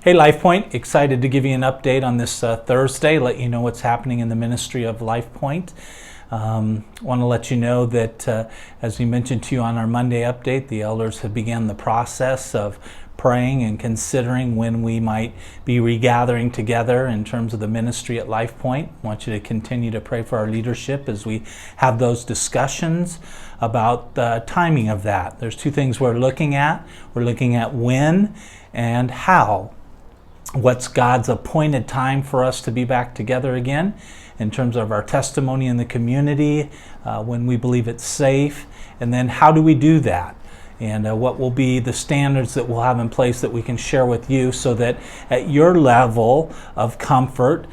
Hey LifePoint, excited to give you an update on this Thursday, let you know what's happening in the ministry of LifePoint. Want to let you know that as we mentioned to you on our Monday update, the elders have begun the process of praying and considering when we might be regathering together in terms of the ministry at LifePoint. I want you to continue to pray for our leadership as we have those discussions about the timing of that. There's two things we're looking at. We're looking at when and how. What's God's appointed time for us to be back together again in terms of our testimony in the community, when we believe it's safe, and then how do we do that? And what will be the standards that we'll have in place that we can share with you so that at your level of comfort,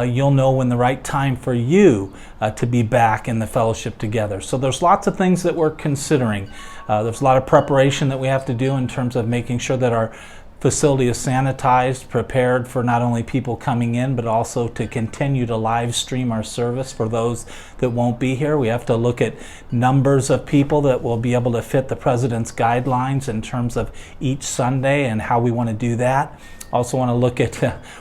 you'll know when the right time for you to be back in the fellowship together. So there's lots of things that we're considering. There's a lot of preparation that we have to do in terms of making sure that our facility is sanitized, prepared for not only people coming in, but also to continue to live stream our service for those that won't be here. We have to look at numbers of people that will be able to fit the President's guidelines in terms of each Sunday and how we want to do that. Also want to look at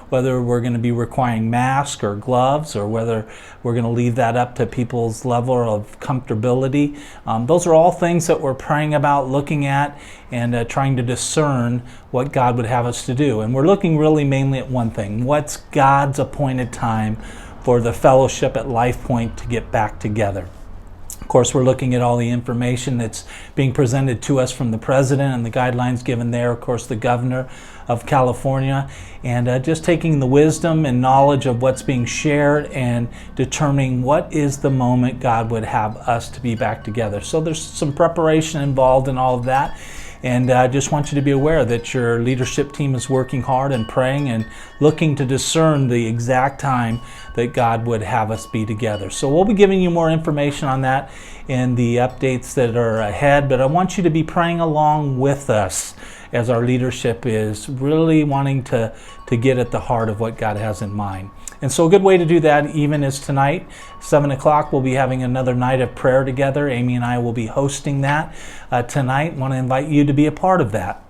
whether we're going to be requiring masks or gloves or whether we're going to leave that up to people's level of comfortability. Those are all things that we're praying about, looking at, and trying to discern what God would have us to do. And we're looking really mainly at one thing. What's God's appointed time for the fellowship at LifePoint to get back together? Of course, we're looking at all the information that's being presented to us from the President and the guidelines given there, of course, the Governor of California, and just taking the wisdom and knowledge of what's being shared and determining what is the moment God would have us to be back together. So there's some preparation involved in all of that. And I just want you to be aware that your leadership team is working hard and praying and looking to discern the exact time that God would have us be together. So we'll be giving you more information on that in the updates that are ahead, but I want you to be praying along with us as our leadership is really wanting to get at the heart of what God has in mind. And so a good way to do that even is tonight, 7 o'clock, we'll be having another night of prayer together. Amy and I will be hosting that tonight. I want to invite you to be a part of that.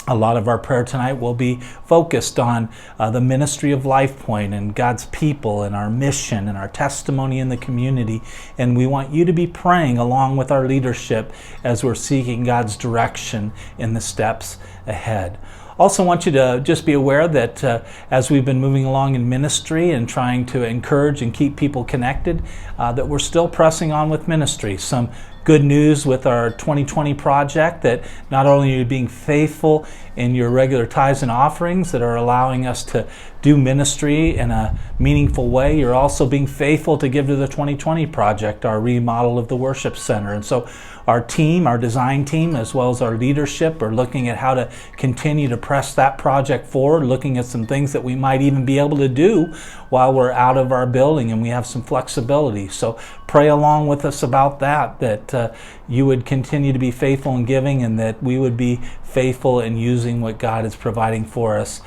A lot of our prayer tonight will be focused on the ministry of LifePoint and God's people and our mission and our testimony in the community. And we want you to be praying along with our leadership as we're seeking God's direction in the steps ahead. Also want you to just be aware that as we've been moving along in ministry and trying to encourage and keep people connected, that we're still pressing on with ministry. Some good news with our 2020 project that not only are you being faithful in your regular tithes and offerings that are allowing us to do ministry in a meaningful way, you're also being faithful to give to the 2020 project, our remodel of the worship center. And so our team, our design team, as well as our leadership are looking at how to continue to press that project forward, looking at some things that we might even be able to do while we're out of our building and we have some flexibility. So pray along with us about that you would continue to be faithful in giving and that we would be faithful in using what God is providing for us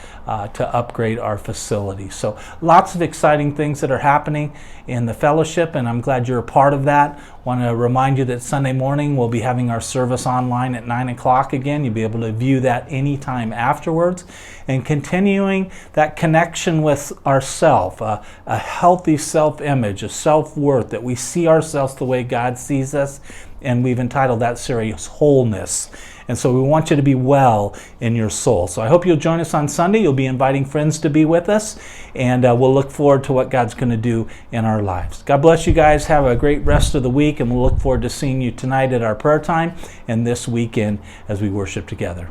to upgrade our facility. So lots of exciting things that are happening in the fellowship, and I'm glad you're a part of that. Want to remind you that Sunday morning we'll be having our service online at 9 o'clock again. You'll be able to view that anytime afterwards, and continuing that connection with ourself, a healthy self-image, a self-worth, that we see ourselves the way God sees us, and we've entitled that series Wholeness. And so we want you to be well in your soul. So I hope you'll join us on Sunday. You'll be inviting friends to be with us, and we'll look forward to what God's going to do in our lives. God bless you guys. Have a great rest of the week, and we'll look forward to seeing you tonight at our prayer time and this weekend as we worship together.